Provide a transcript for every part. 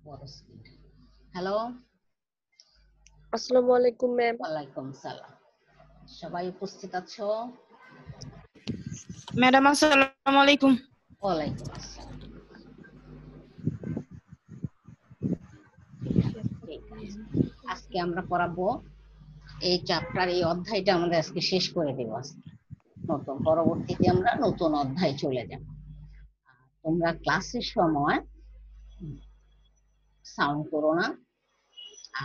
Hello, আসসালামু আলাইকুম ma'am. ওয়ালাইকুম সালাম। সবাই উপস্থিত আছো? ম্যাডাম আসসালামু আলাইকুম। ওয়ালাইকুম আসসালাম। ঠিক আছে, আজকে আমরা পড়াবো এই চ্যাপ্টার, এই অধ্যায়টা আমাদের আজকে শেষ করে দেব। আজকে নতুন, পরবর্তীতে আমরা নতুন অধ্যায় চলে যাব। তোমরা ক্লাসের সময় সাউন্ড করো না,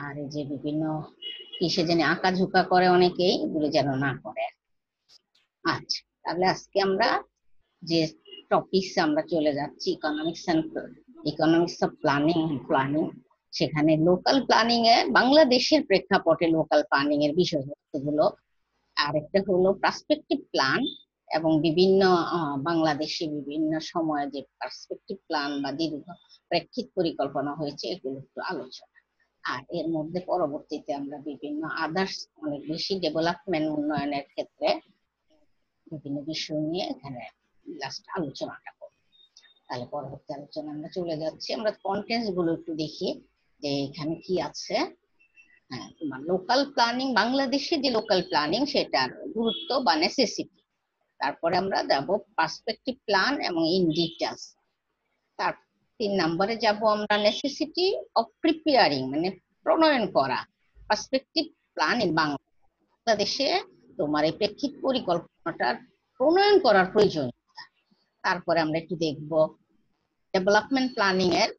আর এই যে বিভিন্ন কিসে জানি আঁকা ঝুঁকা করে অনেকেই, এগুলো যেন না করে। আচ্ছা, তাহলে আজকে আমরা যে টপিকস আমরা চলে যাচ্ছি, ইকোনমিক্স অফ প্ল্যানিং। সেখানে লোকাল প্ল্যানিং এ বাংলাদেশের প্রেক্ষাপটে লোকাল প্ল্যানিং এর বিষয়বস্তুগুলো, আর একটা হলো পার্সপেক্টিভ প্ল্যান এবং বিভিন্ন বাংলাদেশে বিভিন্ন সময়ে যে পার্সপেক্টিভ প্ল্যান বা দীর্ঘ প্রেক্ষিত পরিকল্পনা হয়েছে এগুলো একটু আলোচনা। আর এর মধ্যে পরবর্তীতে আমরা বিভিন্ন আদার্স অনেক বেশি ডেভেলপমেন্ট উন্নয়নের ক্ষেত্রে বিভিন্ন বিষয় নিয়ে এখানে লাস্ট আলোচনাটা করব। তাহলে পরবর্তী আলোচনা আমরা চলে যাচ্ছি। আমরা কন্টেন্টস গুলো একটু দেখি যে এখানে কি আছে। হ্যাঁ, তোমার লোকাল প্ল্যানিং, বাংলাদেশে যে লোকাল প্ল্যানিং সেটার গুরুত্ব বা নেসেসিটি। তারপরে আমরা যাব পার্সপেক্টিভ প্ল্যান এবং ইন ডিটেলস। তার 3 নম্বরে যাব আমরা নেসেসিটি অফ প্রিপেয়ারিং, মানে প্রণয়ন করা পার্সপেক্টিভ প্ল্যান ইন বাংলাদেশে। তোমার এই প্রেক্ষিত পরিকল্পনাটার প্রণয়ন করার প্রয়োজন। তারপরে আমরা একটু দেখব ডেভেলপমেন্ট প্ল্যানিং এর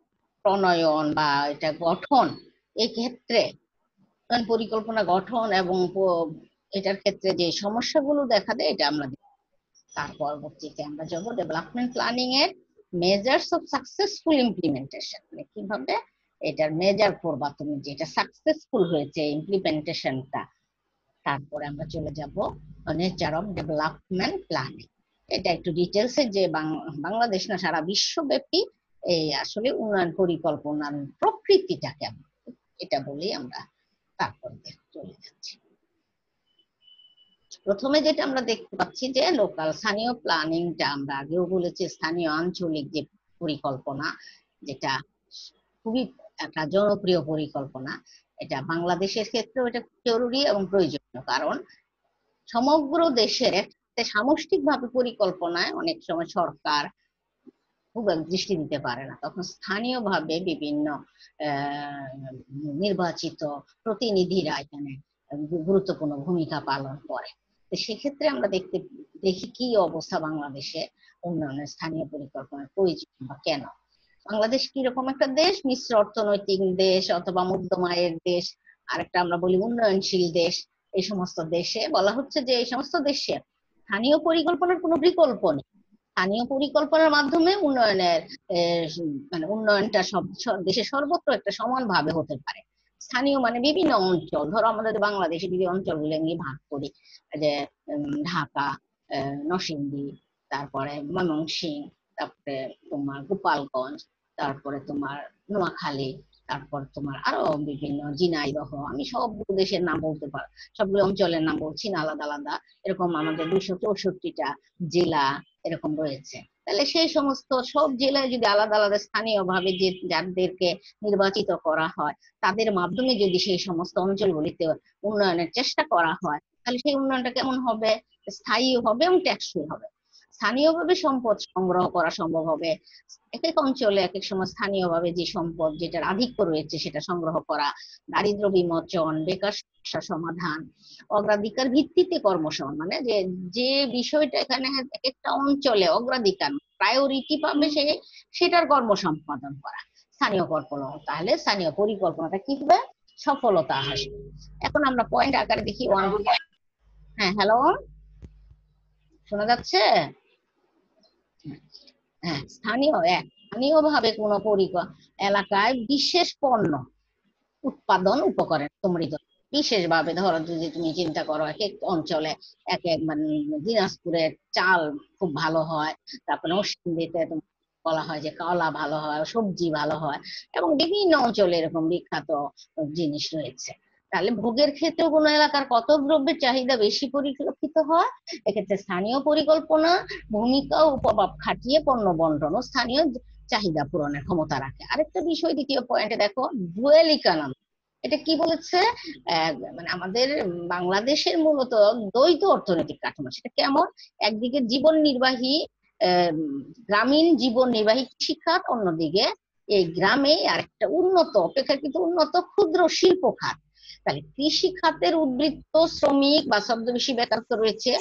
প্রণয়ন বা এটা গঠন, এই ক্ষেত্রে পরিকল্পনা গঠন এবং এটার ক্ষেত্রে যে সমস্যাগুলো দেখা দেয় এটা আমরা দেখব। তার পরবর্তীতে আমরা যাব ডেভেলপমেন্ট প্ল্যানিং এর মেজার্স অফ সাকসেসফুল ইমপ্লিমেন্টেশন, মানে কিভাবে এটার মেজার করবা তুমি যেটা সাকসেসফুল হয়েছে ইমপ্লিমেন্টেশনটা। তারপরে আমরা চলে যাব নেচার অফ ডেভেলপমেন্ট প্ল্যানিং। এটা একটু ডিটেলসে যে বাংলাদেশ না সারা বিশ্বব্যাপী এই আসলে উন্নয়ন পরিকল্পনার প্রকৃতিটা কেমন, এটা বলেই আমরা তারপরে চলে যাচ্ছি। প্রথমে যেটা আমরা দেখতে পাচ্ছি যে লোকাল স্থানীয় প্ল্যানিংটা, আমরা আগেও বলেছি স্থানীয় আঞ্চলিক যে পরিকল্পনা, যেটা খুবই একটা জনপ্রিয় পরিকল্পনা। এটা বাংলাদেশের ক্ষেত্রেও এটা জরুরি এবং প্রয়োজনীয়, কারণ সমগ্র দেশের সামষ্টিকভাবে পরিকল্পনায় অনেক সময় সরকার খুব দৃষ্টি দিতে পারে না, তখন স্থানীয়ভাবে বিভিন্ন নির্বাচিত প্রতিনিধিরা এখানে গুরুত্বপূর্ণ ভূমিকা পালন করে। তো সেক্ষেত্রে আমরা দেখি কি অবস্থা বাংলাদেশে উন্নয়নের স্থানীয় পরিকল্পনার প্রয়োজন বা কেন। বাংলাদেশ কিরকম একটা দেশ, মিশ্র অর্থনৈতিক দেশ অথবা মধ্যম আয়ের দেশ, আরেকটা আমরা বলি উন্নয়নশীল দেশ। এই সমস্ত দেশে বলা হচ্ছে যে এই সমস্ত দেশে স্থানীয় পরিকল্পনার কোনো বিকল্প নেই। স্থানীয় পরিকল্পনার মাধ্যমে উন্নয়নের মানে উন্নয়নটা সব দেশে সর্বত্র একটা সমানভাবে হতে পারে। স্থানীয় মানে বিভিন্ন অঞ্চল, ধরো আমাদের বাংলাদেশে যদি অঞ্চলগুলো নিয়ে ভাগ করি, যে ঢাকা, নরসিংদী, তারপরে ময়মনসিংহ, তারপরে তোমার গোপালগঞ্জ, তারপরে তোমার নোয়াখালী, তারপর তোমার আরো বিভিন্ন ঝিনাইদহ, আমি সবগুলো দেশের নাম বলতে পারবো, সবগুলো অঞ্চলের নাম বলছি না, আলাদা আলাদা। এরকম আমাদের 264টা জেলা এরকম রয়েছে। তাহলে সেই সমস্ত সব জেলায় যদি আলাদা আলাদা স্থানীয় ভাবে যে যাদেরকে নির্বাচিত করা হয় তাদের মাধ্যমে যদি সেই সমস্ত অঞ্চলগুলিতে উন্নয়নের চেষ্টা করা হয়, তাহলে সেই উন্নয়নটা কেমন হবে? স্থায়ী হবে এবং টেকসই হবে। স্থানীয়ভাবে সম্পদ সংগ্রহ করা সম্ভব হবে। এক এক অঞ্চলে এক এক সময় স্থানীয়ভাবে যে সম্পদ যেটার আধিক্য রয়েছে সেটা সংগ্রহ করা, দারিদ্র বিমোচন, বেকার সমস্যা সমাধান, অগ্রাধিকার ভিত্তিতে কর্মসংস্থান, মানে যে যে বিষয়টা এখানে এক একটা অঞ্চলে অগ্রাধিকার প্রায়োরিটি পাবে সেটার কর্ম সম্পাদন করা স্থানীয় পরিকল্পনা। তাহলে স্থানীয় পরিকল্পনাটা কি হবে? সফলতা আসবে। এখন আমরা পয়েন্ট আকারে দেখি। হ্যাঁ, হ্যালো, শোনা যাচ্ছে? হ্যাঁ, স্থানীয়ভাবে কোনো এলাকায় বিশেষ পণ্য উৎপাদন উপকরণ সমৃদ্ধ, বিশেষভাবে ধরো যদি তুমি চিন্তা করো এক এক অঞ্চলে এক এক মানে দিনাজপুরের চাল খুব ভালো হয়, তারপরে নরসিংদীতে বলা হয় যে কলা ভালো হয়, সবজি ভালো হয়, এবং বিভিন্ন অঞ্চলে এরকম বিখ্যাত জিনিস রয়েছে। তাহলে ভোগের ক্ষেত্রেও কোনো এলাকার কত দ্রব্যের চাহিদা বেশি পরিলক্ষিত হয়, এক্ষেত্রে স্থানীয় পরিকল্পনা ভূমিকা ও প্রভাব খাটিয়ে পণ্য বন্টন ও স্থানীয় চাহিদা পূরণের ক্ষমতা রাখে। আরেকটা বিষয় দ্বিতীয় পয়েন্টে দেখো, ডুয়েল ইকোনমি। এটা কি বলেছে? মানে আমাদের বাংলাদেশের মূলত দ্বৈত অর্থনৈতিক কাঠামো। সেটা কেমন? একদিকে জীবন নির্বাহী গ্রামীণ জীবন নির্বাহী কৃষিখাত, অন্যদিকে এই গ্রামে আরেকটা উন্নত, অপেক্ষাকৃত উন্নত ক্ষুদ্র শিল্প খাত। তাহলে কৃষি খাতের উদ্বৃত্ত শ্রমিক বা ছদ্মবেশী বেকার রয়েছে,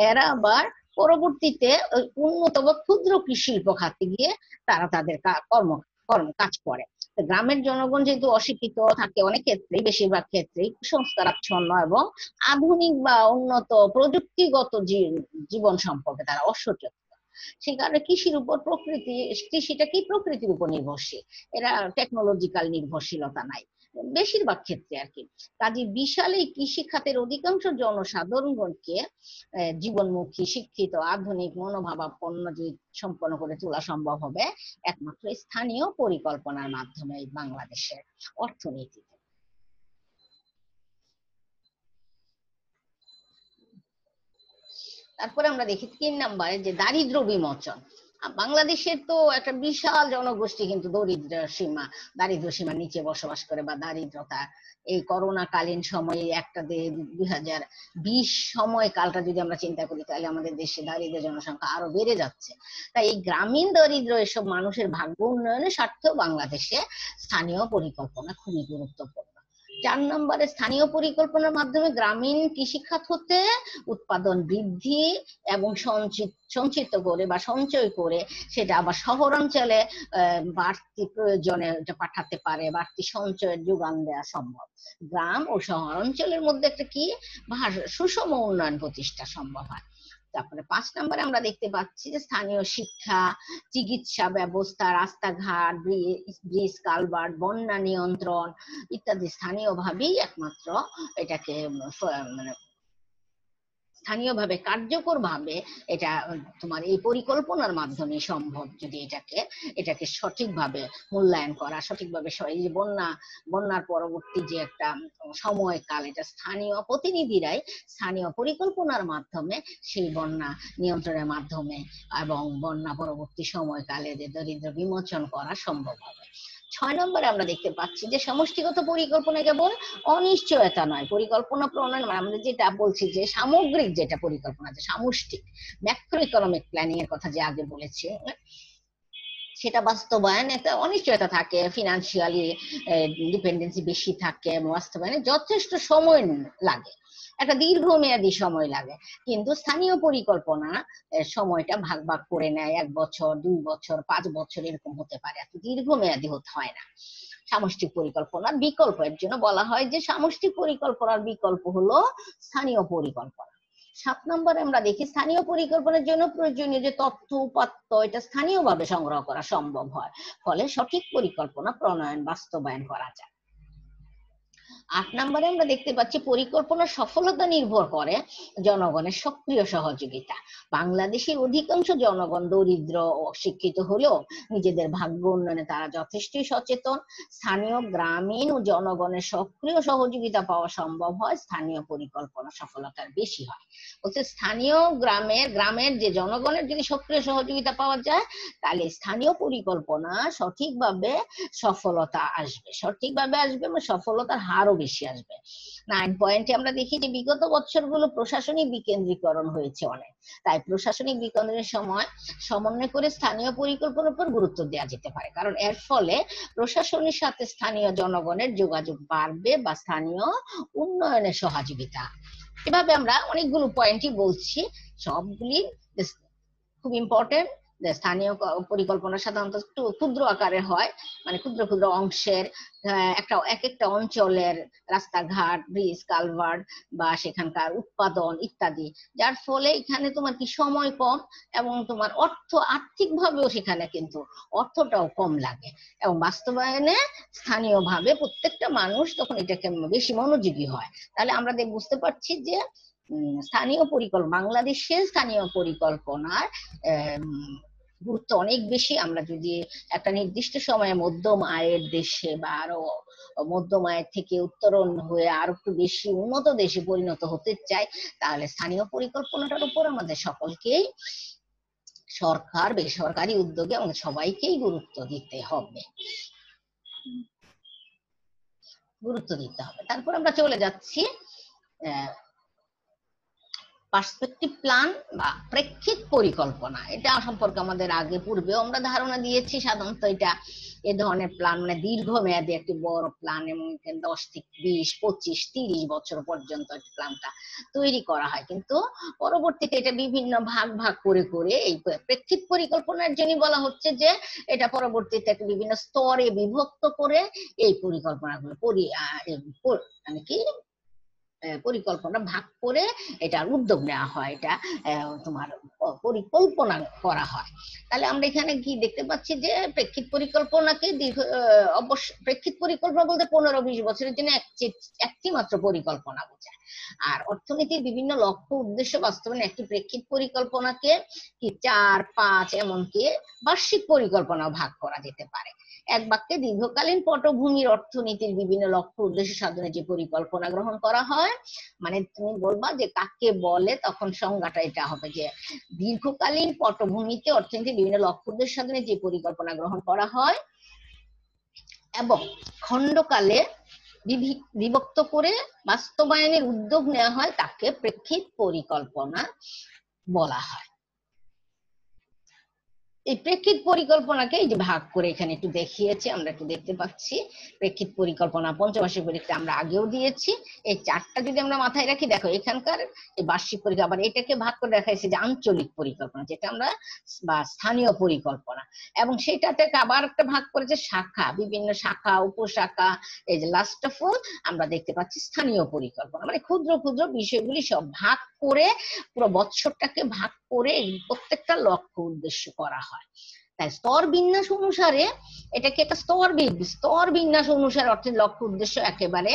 এরা আবার পরবর্তীতে উন্নত বা ক্ষুদ্র কৃষি শিল্প খাতে গিয়ে তারা তাদের কর্ম কর্ম কাজ করে। গ্রামের জনগণ যেহেতু অশিক্ষিত থাকে অনেক ক্ষেত্রেই, বেশিরভাগ ক্ষেত্রেই কুসংস্কারাচ্ছন্ন এবং আধুনিক বা উন্নত প্রযুক্তিগত জীবন সম্পর্কে তারা অসচেতন। সেই কারণে কৃষির উপর কৃষিটা কি প্রকৃতির উপর নির্ভরশীল, এরা টেকনোলজিক্যাল নির্ভরশীলতা নাই বেশিরভাগ ক্ষেত্রে আর কি। কাজে বিশাল এই কৃষি খাতের অধিকাংশ জনসাধারণগণকে জীবনমুখী, শিক্ষিত, আধুনিক, মনোভাবাপন্ন যে সম্পন্ন করে তোলা সম্ভব হবে একমাত্র স্থানীয় পরিকল্পনার মাধ্যমে বাংলাদেশের অর্থনীতিতে। তারপরে আমরা দেখি 3 নম্বরে যে দারিদ্র বিমোচন। বাংলাদেশের তো একটা বিশাল জনগোষ্ঠী কিন্তু দারিদ্র সীমার নিচে বসবাস করে বা দারিদ্রতা। এই করোনা কালীন সময়ে 2020 সময়কালটা যদি আমরা চিন্তা করি তাহলে আমাদের দেশে দারিদ্র জনসংখ্যা আরো বেড়ে যাচ্ছে। তাই এই গ্রামীণ দারিদ্র এসব মানুষের ভাগ্য উন্নয়নের স্বার্থেও বাংলাদেশে স্থানীয় পরিকল্পনা খুবই গুরুত্বপূর্ণ। 4 নম্বরে স্থানীয় পরিকল্পনার মাধ্যমে গ্রামীণ কৃষিখাত হতে উৎপাদন বৃদ্ধি এবং সঞ্চিত করে বা সঞ্চয় করে সেটা আবার শহরাঞ্চলে বাড়তি প্রয়োজনে পাঠাতে পারে, বাড়তি সঞ্চয়ের যোগান দেওয়া সম্ভব। গ্রাম ও শহরাঞ্চলের মধ্যে একটা কি সুষম উন্নয়ন প্রতিষ্ঠা সম্ভব হয়। তারপরে 5 নম্বরে আমরা দেখতে পাচ্ছি যে স্থানীয় শিক্ষা, চিকিৎসা ব্যবস্থা, রাস্তাঘাট, ব্রিজ, কালভার্ট, বন্যা নিয়ন্ত্রণ ইত্যাদি স্থানীয়ভাবেই একমাত্র এটাকে মানে স্থানীয়ভাবে কার্যকরভাবে এটা তোমার এই পরিকল্পনার মাধ্যমে সম্ভব। যদি এটাকে সঠিকভাবে মূল্যায়ন করা, সঠিকভাবে এই যে বন্যার পরবর্তী যে একটা সময়কাল, এটা স্থানীয় প্রতিনিধিরাই স্থানীয় পরিকল্পনার মাধ্যমে সেই বন্যা নিয়ন্ত্রণের মাধ্যমে এবং বন্যা পরবর্তী সময়কালে যে দরিদ্র বিমোচন করা সম্ভব হবে। 6 নম্বরে আমরা দেখতে পাচ্ছি যে সমষ্টিগত পরিকল্পনা কেবল অনিশ্চয়তা নয়, পরিকল্পনা প্রণয়ন আমরা যেটা বলছি যে সামগ্রিক যেটা পরিকল্পনা, যে সামষ্টিক ম্যাক্রো ইকোনমিক প্ল্যানিং এর কথা যে আগে বলেছি, সেটা বাস্তবায়ন একটা অনিশ্চয়তা থাকে, ফিনান্সিয়ালি ডিপেন্ডেন্সি বেশি থাকে, বাস্তবায়নে যথেষ্ট সময় লাগে, একটা দীর্ঘমেয়াদী সময় লাগে। কিন্তু স্থানীয় পরিকল্পনা সময়টা ভাগ ভাগ করে নেয়, 1 বছর, 2 বছর, 5 বছর এরকম হতে পারে, এত দীর্ঘমেয়াদী হতে হয় না। সামষ্টিক পরিকল্পনার বিকল্প, এর জন্য বলা হয় যে সামষ্টিক পরিকল্পনার বিকল্প হলো স্থানীয় পরিকল্পনা। 7 নম্বরে আমরা দেখি স্থানীয় পরিকল্পনার জন্য প্রয়োজনীয় যে তথ্য উপাত্ত এটা স্থানীয়ভাবে সংগ্রহ করা সম্ভব হয়, ফলে সঠিক পরিকল্পনা প্রণয়ন বাস্তবায়ন করা যায়। 8 নম্বরে আমরা দেখতে পাচ্ছি পরিকল্পনার সফলতা নির্ভর করে জনগণের সক্রিয় সহযোগিতা। বাংলাদেশের অধিকাংশ জনগণ দরিদ্র ও অশিক্ষিত হলেও নিজেদের ভাগ্য উন্নয়নে তারা যথেষ্টই সচেতন। স্থানীয় গ্রামীণ ও জনগণের সক্রিয় সহযোগিতা পাওয়া সম্ভব হয়, স্থানীয় পরিকল্পনা সফলতার বেশি হয়। বলতে স্থানীয় গ্রামের যে জনগণের যদি সক্রিয় সহযোগিতা পাওয়া যায় তাহলে স্থানীয় পরিকল্পনা সঠিকভাবে আসবে এবং সফলতার হারও বেশি আসবে। 9 পয়েন্টে আমরা দেখি যে বিগত বছরগুলো প্রশাসনিক বিকেন্দ্রীকরণ হয়েছে অনেক, তাই প্রশাসনিক বিকেন্দ্রীকরণের সময় সমন্বয় করে স্থানীয় পরিকল্পনার উপর গুরুত্ব দেওয়া যেতে পারে, কারণ এর ফলে প্রশাসনের সাথে স্থানীয় জনগণের যোগাযোগ বাড়বে বা স্থানীয় উন্নয়নের সহযোগিতা। এভাবে আমরা অনেকগুলো পয়েন্টই বলছি, সবগুলি খুব ইম্পর্টেন্ট। স্থানীয় পরিকল্পনা সাধারণত একটু ক্ষুদ্র আকারের হয়, মানে ক্ষুদ্র ক্ষুদ্র অংশের একটা অঞ্চলের রাস্তাঘাট, ব্রিজ, কালভার্ট বা সেখানকার উৎপাদন ইত্যাদি, যার ফলে এখানে তোমার কি সময় কম এবং তোমার আর্থিক ভাবেও সেখানে কিন্তু অর্থটাও কম লাগে, এবং বাস্তবায়নে স্থানীয়ভাবে প্রত্যেকটা মানুষ তখন এটাকে বেশি মনোযোগী হয়। তাহলে আমরা বুঝতে পারছি যে বাংলাদেশের স্থানীয় পরিকল্পনার গুরুত্ব অনেক বেশি। আমরা যদি একটা নির্দিষ্ট সময়ে মধ্যম আয়ের দেশে বা আরো মধ্যম আয়ের থেকে উত্তরণ হয়ে আরো একটু বেশি উন্নত দেশে পরিণত হতে চাই, তাহলে স্থানীয় পরিকল্পনাটার উপর আমাদের সকলকেই সরকার বেসরকারি উদ্যোগে এবং সবাইকেই গুরুত্ব দিতে হবে, গুরুত্ব দিতে হবে। তারপর আমরা চলে যাচ্ছি পার্সপেক্টিভ প্ল্যান বা প্রেক্ষিত পরিকল্পনা। এটা সম্পর্কে আমাদের আগে পূর্বেও আমরা ধারণা দিয়েছি। সাধারণত এটা এ ধরনের প্ল্যান মানে দীর্ঘমেয়াদী একটি বড় প্ল্যান, এবং 10 থেকে 20, 25, 30 বছর পর্যন্ত প্ল্যানটা তৈরি করা হয়, কিন্তু পরবর্তীতে এটা বিভিন্ন ভাগ ভাগ করে করে এই প্রেক্ষিত পরিকল্পনার জন্য বলা হচ্ছে যে এটা পরবর্তীতে একটা বিভিন্ন স্তরে বিভক্ত করে এই পরিকল্পনাগুলো মানে কি পরিকল্পনা ভাগ করে এটার উদ্যোগ নেওয়া হয়, এটা তোমার পরিকল্পনা করা হয়। তাহলে আমরা এখানে কি দেখতে পাচ্ছি যে প্রেক্ষিত পরিকল্পনাকে অবশ্য প্রেক্ষিত পরিকল্পনা বলতে 15-20 বছরের জন্য একটি মাত্র পরিকল্পনা বোঝায়। আর অর্থনীতির বিভিন্ন লক্ষ্য উদ্দেশ্য বাস্তবায়নে একটি প্রেক্ষিত পরিকল্পনাকে কি 4, 5 এমনকি বার্ষিক পরিকল্পনাও ভাগ করা যেতে পারে। এক বাক্যে দীর্ঘকালীন পটভূমির অর্থনীতির বিভিন্ন লক্ষ্য উদ্দেশ্য সাধনে যে পরিকল্পনা গ্রহণ করা হয়, মানে তুমি বলবা যে কাকে বলে, তখন সংজ্ঞাটা এটা হবে যে দীর্ঘকালীন পটভূমিতে অর্থনীতির বিভিন্ন লক্ষ্য উদ্দেশ্য সাধনে যে পরিকল্পনা গ্রহণ করা হয় এবং খণ্ডকালে বিভক্ত করে বাস্তবায়নের উদ্যোগ নেওয়া হয় তাকে প্রেক্ষিত পরিকল্পনা বলা হয়। এই প্রেক্ষিত পরিকল্পনাকে এই যে ভাগ করে এখানে একটু দেখিয়েছি, আমরা একটু দেখতে পাচ্ছি প্রেক্ষিত পরিকল্পনা পঞ্চবার্ষিক পরীক্ষা আমরা আগেও দিয়েছি। এই চারটা যদি আমরা মাথায় রাখি, দেখো এখানকার এই বার্ষিক পরীক্ষা আবার এটাকে ভাগ করে দেখাইছি যে আঞ্চলিক পরিকল্পনা, যেটা আমরা বা স্থানীয় পরিকল্পনা, এবং সেটাতে আবার একটা ভাগ করেছে শাখা, বিভিন্ন শাখা উপশাখা। এই যে লাস্ট অফ অল আমরা দেখতে পাচ্ছি স্থানীয় পরিকল্পনা, মানে ক্ষুদ্র ক্ষুদ্র বিষয়গুলি সব ভাগ করে পুরো বছরটাকে ভাগ করে প্রত্যেকটা লক্ষ্য উদ্দেশ্য করা হয়। তাই স্তর বিন্যাস অনুসারে এটাকে একটা স্তর বিন্যাস অনুসারে অর্থের লক্ষ্য উদ্দেশ্য একেবারে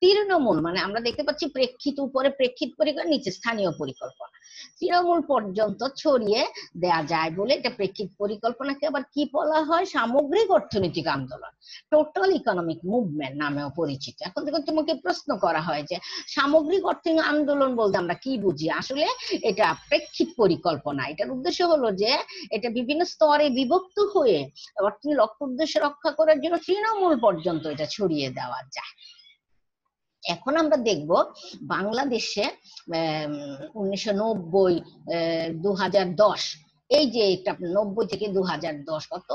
তৃণমূল, মানে আমরা দেখতে পাচ্ছি প্রেক্ষিত উপরে প্রেক্ষিত পরিকল্পনা, নিচে স্থানীয় পরিকল্পনা, তৃণমূল পর্যন্ত ছড়িয়ে দেয়া যায় বলে এটা প্রেক্ষিত পরিকল্পনাকে আবার কি বলা হয়, সামগ্রিক অর্থনৈতিক আন্দোলন, টোটাল ইকোনমিক মুভমেন্ট নামেও পরিচিত। এখন যখন তোমাকে প্রশ্ন করা হয় যে সামগ্রিক অর্থনৈতিক আন্দোলন বলতে আমরা কি বুঝি, আসলে এটা প্রেক্ষিত পরিকল্পনা। এটার উদ্দেশ্য হলো যে এটা বিভিন্ন স্তরে বিভক্ত হয়ে অর্থনীতির লক্ষ্য উদ্দেশ্য রক্ষা করার জন্য তৃণমূল পর্যন্ত এটা ছড়িয়ে দেওয়া যায়। এখন আমরা দেখব বাংলাদেশে 1990, 2010, এই যে এটা 90 থেকে 2010 কত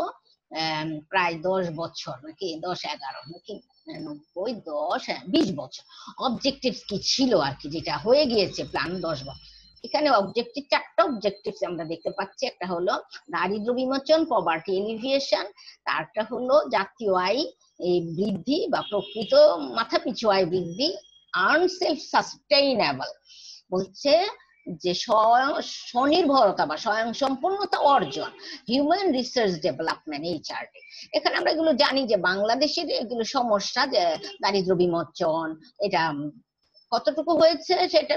প্রায় 10 বছর নাকি 10-11 নাকি 90, 10, 20 বছর অবজেক্টিভ কি ছিল আর কি, যেটা হয়ে গিয়েছে প্ল্যান 10 বছর। এখানে অবজেক্টিভ, চারটা অবজেক্টিভ আমরা দেখতে পাচ্ছি। একটা হলো দারিদ্র্য বিমোচন, পভার্টি এলিভিয়েশন, তারটা হলো জাতীয় আয় এই বৃদ্ধি বা প্রকৃত মাথাপিছু আয় বৃদ্ধি, আর্ন সেলফ সাস্টেইনেবল, বলছে যে স্বনির্ভরতা বা স্বয়ং সম্পূর্ণতা অর্জন, হিউম্যান রিসোর্স ডেভেলপমেন্ট, HRD। এখানে আমরা এগুলো জানি যে বাংলাদেশের এগুলো সমস্যা, যে দারিদ্র্য বিমোচন এটা কতটুকু হয়েছে সেটা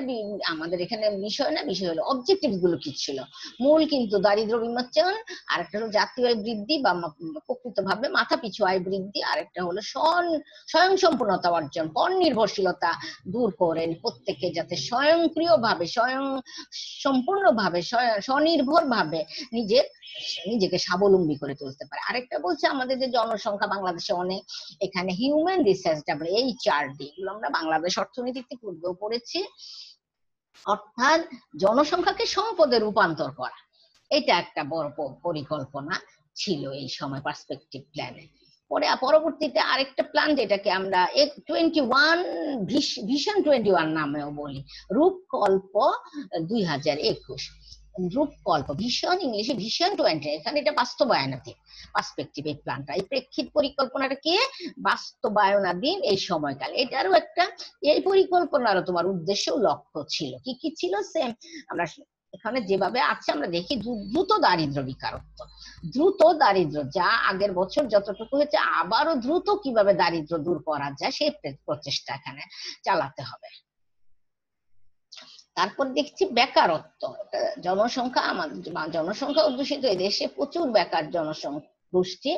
আমাদের এখানে বিষয় না, বিষয় হলো অবজেক্টিভ গুলো কি ছিল। মূল কিন্তু দারিদ্র্য বিমোচন, আর একটা হলো জাতীয় আয় বৃদ্ধি বা প্রকৃতভাবে মাথা পিছু আয় বৃদ্ধি, আর একটা হলো স্বয়ং সম্পূর্ণতা অর্জন, পর নির্ভরশীলতা দূর করেন, প্রত্যেকে যাতে স্বয়ংক্রিয়ভাবে স্বয়ং সম্পূর্ণভাবে স্বনির্ভর ভাবে নিজেকে স্বাবলম্বী করে তুলতে পারে। আরেকটা বলছে আমাদের যে জনসংখ্যা বাংলাদেশে অনেক, এখানে হিউম্যান রিসোর্স ডেভেলপমেন্ট, HRD, এগুলো আমরা বাংলাদেশ অর্থনীতিতে পূর্বেও পড়েছি, অর্থাৎ জনসংখ্যাকে সম্পদে রূপান্তর করা। এটা একটা বড় পরিকল্পনা ছিল এই সময় পার্সপেক্টিভ প্ল্যানে। পরবর্তীতে আরেকটা প্ল্যান যেটাকে আমরা 21 ভিশন 21 নামেও বলি, রূপকল্প 2021। রূপকল্প ভিশন, ইংলিশে ভিশন 20, এখানে এটা বাস্তবায়নাধীন পার্সপেক্টিভ এই প্ল্যানটা, এই প্রেক্ষিত পরিকল্পনাটাকে বাস্তবায়নাধীন এই সময়কাল। এটারও একটা, এই পরিকল্পনারও তোমার উদ্দেশ্য লক্ষ্য ছিল, কি কি ছিল সেম আমরা এখানে যেভাবে আছে আমরা দেখি। দ্রুত দারিদ্র বিকারত্ব, দ্রুত দারিদ্র যা আগের বছর যতটুকু হয়েছে আবারও দ্রুত কিভাবে দারিদ্র দূর করা যায় সেই প্রচেষ্টা এখানে চালাতে হবে। তারপর দেখছি বেকারত্ব, জনসংখ্যা, আমাদের জনসংখ্যা অধ্যুষিত এই দেশে প্রচুর বেকার জনসংখ্যা গোষ্ঠী,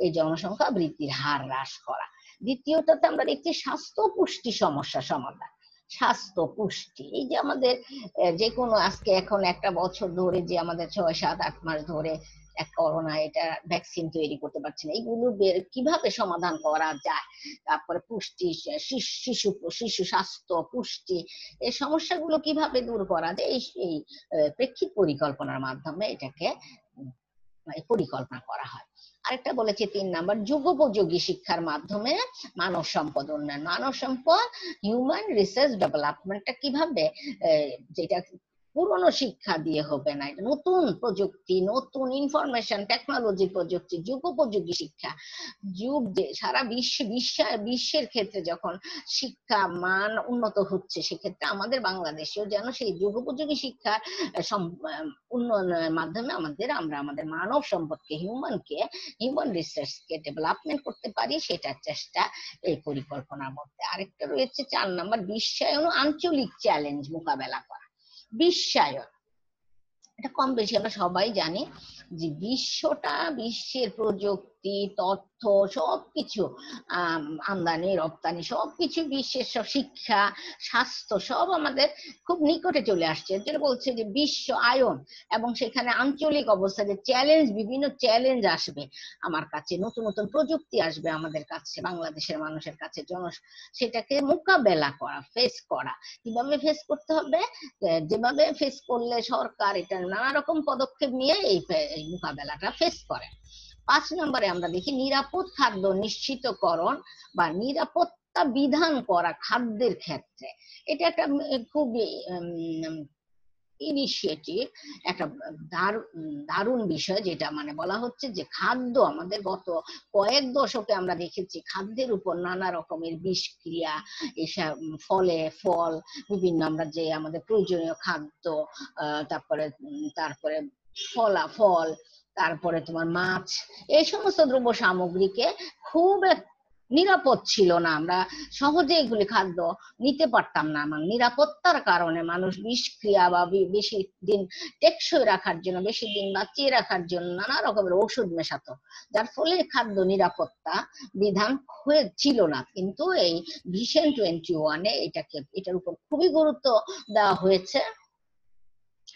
এই জনসংখ্যা বৃদ্ধির হার হ্রাস করা। দ্বিতীয়টাতে আমরা দেখছি স্বাস্থ্য পুষ্টি সমস্যা সমাধান, স্বাস্থ্য, পুষ্টি, এই যে আমাদের যে কোনো আজকে এখন একটা বছর ধরে যে আমাদের 6, 7, 8 মাস ধরে এক করোনা, এটা ভ্যাকসিন তৈরি করতে পারছে না, এইগুলো কিভাবে সমাধান করা যায়। তারপরে পুষ্টি, শিশু শিশু স্বাস্থ্য, পুষ্টি, এই সমস্যাগুলো কিভাবে দূর করা যায়, এই প্রেক্ষিত পরিকল্পনার মাধ্যমে এটাকে পরিকল্পনা করা হয়। আরেকটা বলেছে 3 নাম্বার, যুগোপযোগী শিক্ষার মাধ্যমে মানব সম্পদ উন্নয়ন। মানব সম্পদ, হিউম্যান রিসোর্স ডেভেলপমেন্টটা কিভাবে, যেটা পুরনো শিক্ষা দিয়ে হবে না, এটা নতুন প্রযুক্তি, নতুন ইনফরমেশন টেকনোলজি প্রযুক্তি, যুগোপযোগী শিক্ষা। যুগ যে সারা বিশ্বের ক্ষেত্রে যখন শিক্ষা মান উন্নত হচ্ছে, সেক্ষেত্রে আমাদের বাংলাদেশেও যেন সেই যুগোপযোগী শিক্ষা উন্নয়নের মাধ্যমে আমরা আমাদের মানব সম্পদকে, হিউম্যান রিসোর্সকে ডেভেলপমেন্ট করতে পারি, সেটার চেষ্টা এই পরিকল্পনার মধ্যে। আরেকটা রয়েছে 4 নাম্বার, বিশ্বায়ন ও আঞ্চলিক চ্যালেঞ্জ মোকাবেলা করা। বিশ্বায়ন, এটা কম বেশি আমরা সবাই জানি যে বিশ্বের প্রযুক্তি, তথ্য, সবকিছু, আমদানি রপ্তানি সবকিছু, বিশ্বের সব শিক্ষা, স্বাস্থ্য সব আমাদের খুব নিকটে চলে আসছে। যেটা বলছে যে বিশ্ব আয়ন, এবং সেখানে আঞ্চলিক অবস্থা, যে চ্যালেঞ্জ, বিভিন্ন চ্যালেঞ্জ আসবে আমার কাছে, নতুন নতুন প্রযুক্তি আসবে আমাদের কাছে, বাংলাদেশের মানুষের কাছে, সেটাকে মোকাবেলা করা, ফেস করা। কিভাবে ফেস করতে হবে, যেভাবে ফেস করলে সরকার এটা নানা রকম পদক্ষেপ নিয়ে এই মোকাবেলাটা ফেস করে। 5 নম্বরে আমরা দেখি নিরাপদ খাদ্য নিশ্চিতকরণ বা নিরাপত্তা বিধান করা খাদ্যের ক্ষেত্রে। এটা একটা খুবই ইনিশিয়েটিভ, একটা দারুণ বিষয়, যেটা মানে বলা হচ্ছে যে খাদ্য আমাদের গত কয়েক দশকে আমরা দেখেছি খাদ্যের উপর নানা রকমের বিষক্রিয়া, এসব ফল, বিভিন্ন আমরা যে আমাদের প্রয়োজনীয় খাদ্য, তারপরে তারপরে ফল, তারপরে তোমার মাছ, এই সমস্ত দ্রব্য সামগ্রীকে খুব নিরাপদ ছিল না, আমরা সহজে এগুলি খাদ্য নিতে পারতাম না। আমার নিরাপত্তার কারণে মানুষ বিষক্রিয়া বা বেশি দিন টেকসই রাখার জন্য, বেশি দিন বাঁচিয়ে রাখার জন্য নানা রকমের ওষুধ মেশাতো, যার ফলে খাদ্য নিরাপত্তা বিধান ছিল না। কিন্তু এই ভিশন 21-এ এটার উপর খুবই গুরুত্ব দেওয়া হয়েছে।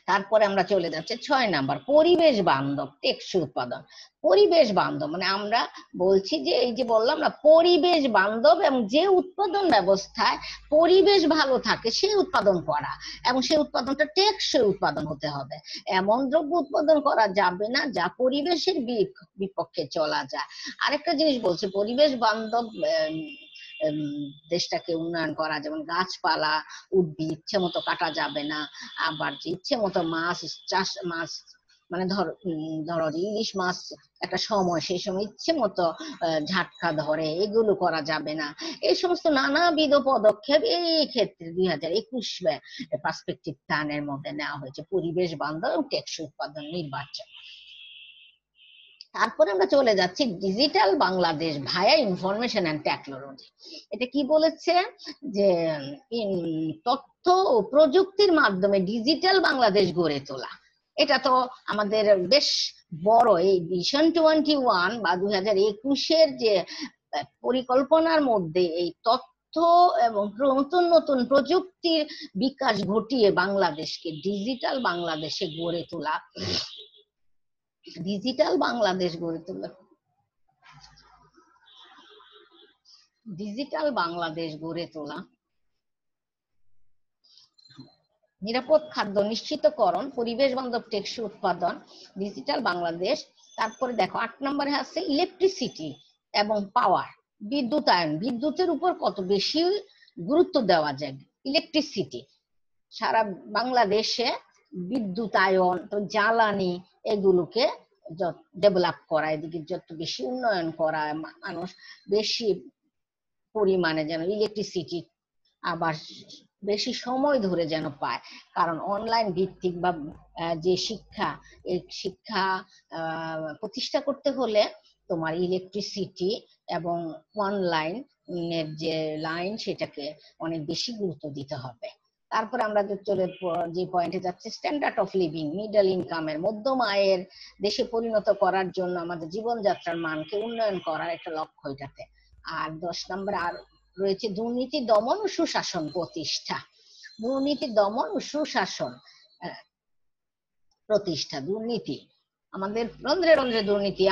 তারপরে আমরা চলে যাচ্ছে 6 নাম্বার, পরিবেশ বান্ধব টেকসই উৎপাদন। পরিবেশ বান্ধব মানে আমরা বলছি যে এই যে বললাম না, পরিবেশ বান্ধব, এবং যে উৎপাদন ব্যবস্থায় পরিবেশ ভালো থাকে সেই উৎপাদন করা, এবং সেই উৎপাদনটা টেকসই উৎপাদন হতে হবে। এমন দ্রব্য উৎপাদন করা যাবে না যা পরিবেশের বিপক্ষে চলা যায়। আরেকটা জিনিস বলছে, পরিবেশ বান্ধব দেশটাকে উন্নয়ন করা, যেমন গাছপালা, উদ্ভিদ ইচ্ছে মতো কাটা যাবে না, আবার যে ইচ্ছে মতো মাছ মানে ধরো ইলিশ মাছ একটা সময়, সেই সময় ইচ্ছে মতো ঝাটকা ধরে, এগুলো করা যাবে না। এই সমস্ত নানাবিধ পদক্ষেপ এই ক্ষেত্রে 2021 পার্সপেক্টিভ প্ল্যানের মধ্যে নেওয়া হয়েছে, পরিবেশ বান্ধব এবং টেকসই উৎপাদন নির্বাচন। তারপরে আমরা চলে যাচ্ছি digital Bangladesh via information and technology. এটা কি বলেছে যে তথ্য ও প্রযুক্তির মাধ্যমে ডিজিটাল বাংলাদেশ গড়ে তোলা। এটা তো আমাদের বেশ বড়, এই ভিশন 21 বা 2021-এর যে পরিকল্পনার মধ্যে এই তথ্য এবং নতুন নতুন প্রযুক্তির বিকাশ ঘটিয়ে বাংলাদেশকে ডিজিটাল বাংলাদেশে গড়ে তোলা, ডিজিটাল বাংলাদেশ গড়ে তোলা, ডিজিটাল বাংলাদেশ গড়ে তোলা, নিরাপদ খাদ্য নিশ্চিতকরণ, পরিবেশ বান্ধব টেকসই উৎপাদন, ডিজিটাল বাংলাদেশ। তারপরে দেখো 8 নম্বরে আছে ইলেকট্রিসিটি এবং পাওয়ার, বিদ্যুতায়ন। বিদ্যুতের উপর কত বেশি গুরুত্ব দেওয়া যায়, ইলেকট্রিসিটি সারা বাংলাদেশে বিদ্যুতায়ন, তো জ্বালানি, এগুলোকে ডেভেলপ করা, এদিকে যত বেশি উন্নয়ন করা, মানুষ বেশি পরিমাণে যেন ইলেকট্রিসিটি আবার বেশি সময় ধরে যেন পায়। কারণ অনলাইন ভিত্তিক বা যে শিক্ষা, এই শিক্ষা প্রতিষ্ঠা করতে হলে তোমার ইলেকট্রিসিটি এবং অনলাইন এর যে লাইন, সেটাকে অনেক বেশি গুরুত্ব দিতে হবে। তারপরে আমরা যে পয়েন্টে যাচ্ছি, স্ট্যান্ডার্ড অফ লিভিং, মিডল ইনকামের, মধ্যম আয়ের দেশে পরিণত করার জন্য আমাদের জীবনযাত্রার মানকে উন্নয়ন করার একটা লক্ষ্য এটাতে। আর 10 নম্বর আর রয়েছে দুর্নীতি দমন ও সুশাসন প্রতিষ্ঠা। দুর্নীতি দমন ও সুশাসন প্রতিষ্ঠা। দুর্নীতি আমাদের রন্ধ্রে রন্ধ্রে দুর্নীতি,